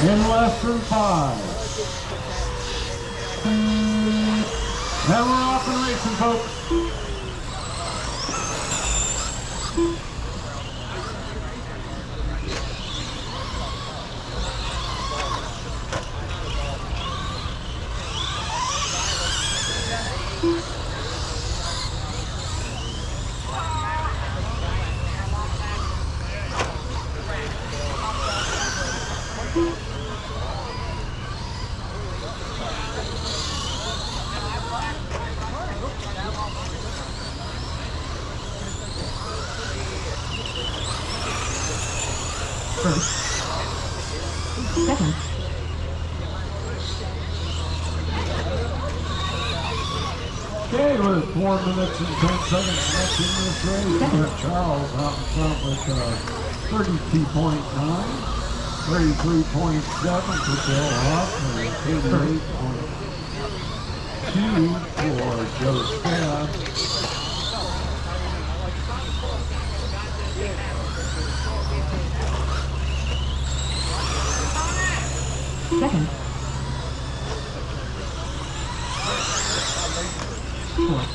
in less than 5. And we're off and racing, folks. First. Second. Okay, with 4 minutes and 10 seconds left in this race, we got Charles out in front with 32.9, 33.7 for Bill Huff, and 88.2 for Joe Scott. Second. Fourth.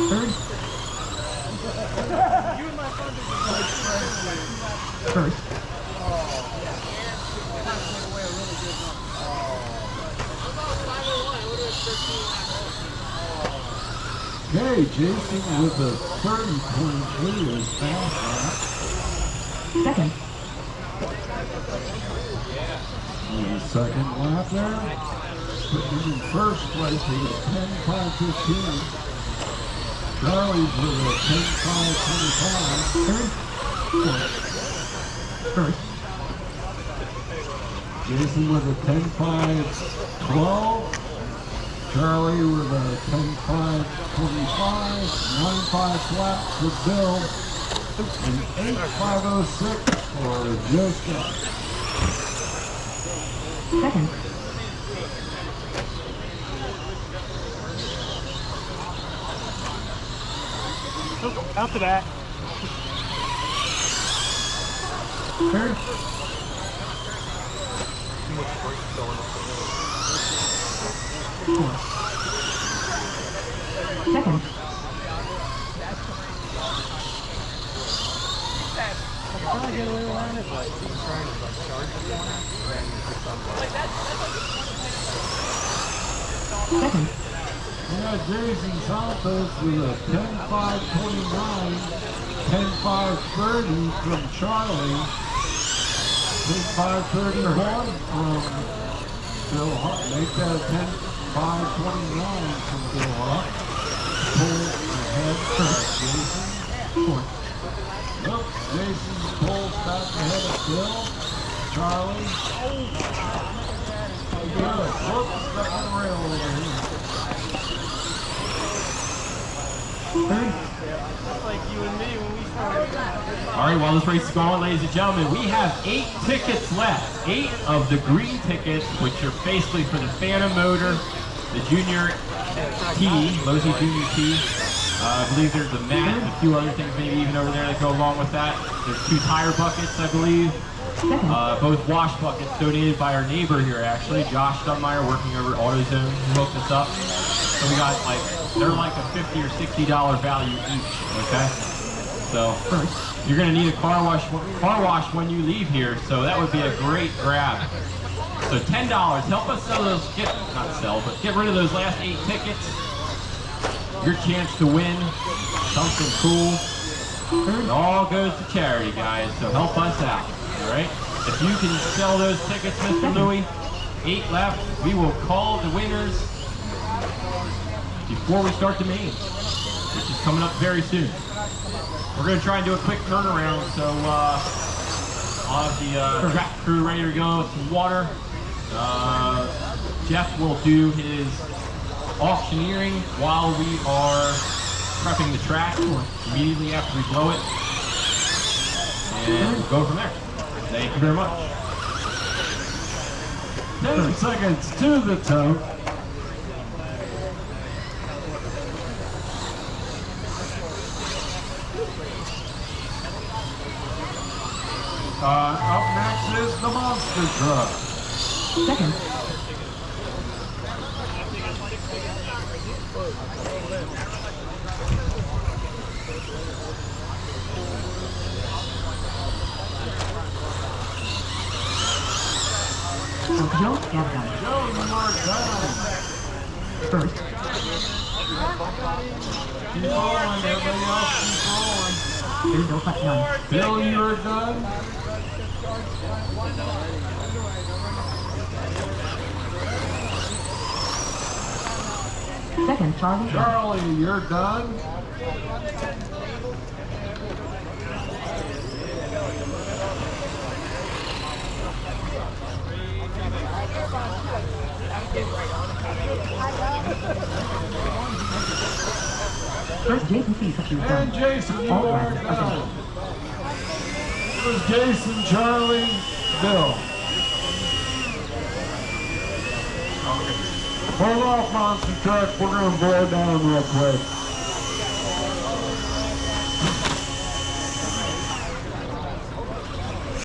Third. First. Okay, Jason with the 30.2 is fast lap. Second. And the second lap there. Putting him in first place with a 10.5.15. Charlie's with a 10.5.25. Third. Fourth. First. Jason with a 10.5.12. Charlie with a 10.5.25. 9.5 flat for Bill. And 8.506 for Joe Scott. Second. After that. Third. Fourth. Second. Second. Yeah, Jason Santos with a 10.5.29, 10.5.30 from Charlie, 10.5.31 from Bill Huff. Make that a 10.5.29 from Bill Huff. Pull ahead for Jason. Fourth. Oops, Jason pulls back ahead of Bill. Charlie. Good. Whoops, stuck on the rail over here. Third. Like you and me when we started. All right, while this race is going, ladies and gentlemen, we have 8 tickets left. 8 of the green tickets, which are basically for the Phantom motor, the Junior T, Losi Junior T. I believe there's the mat and a few other things maybe even over there that go along with that. There's 2 tire buckets, I believe. Both wash buckets donated by our neighbor here, actually, Josh Dunmeyer, working over at AutoZone, who hooked us up. So we got like, they're like a $50 or $60 value each, okay? So you're gonna need a car wash when you leave here, so that would be a great grab. So $10, help us sell those, get rid of those last 8 tickets. Your chance to win something cool. It all goes to charity, guys, so help us out, all right? If you can sell those tickets, Mr. Louie, 8 left, we will call the winners before we start the main, which is coming up very soon. We're going to try and do a quick turnaround, so I'll have the track crew ready to go with some water. Jeff will do his auctioneering while we are prepping the track immediately after we blow it, and we'll go from there. Thank you very much. 10 seconds to the toe. Up next is the monster truck. Second. Joe Extravaganza. Joe, you are done. First. Keep rolling, everybody else keep rolling. There's no cut none. Bill, you are done. Second, Charlie. Charlie, you're done. First, Jason C. Such as And done. Jason, you All are right, done. It was Jason, Charlie, Bill. Hold off, monster truck. We're going to blow down real quick.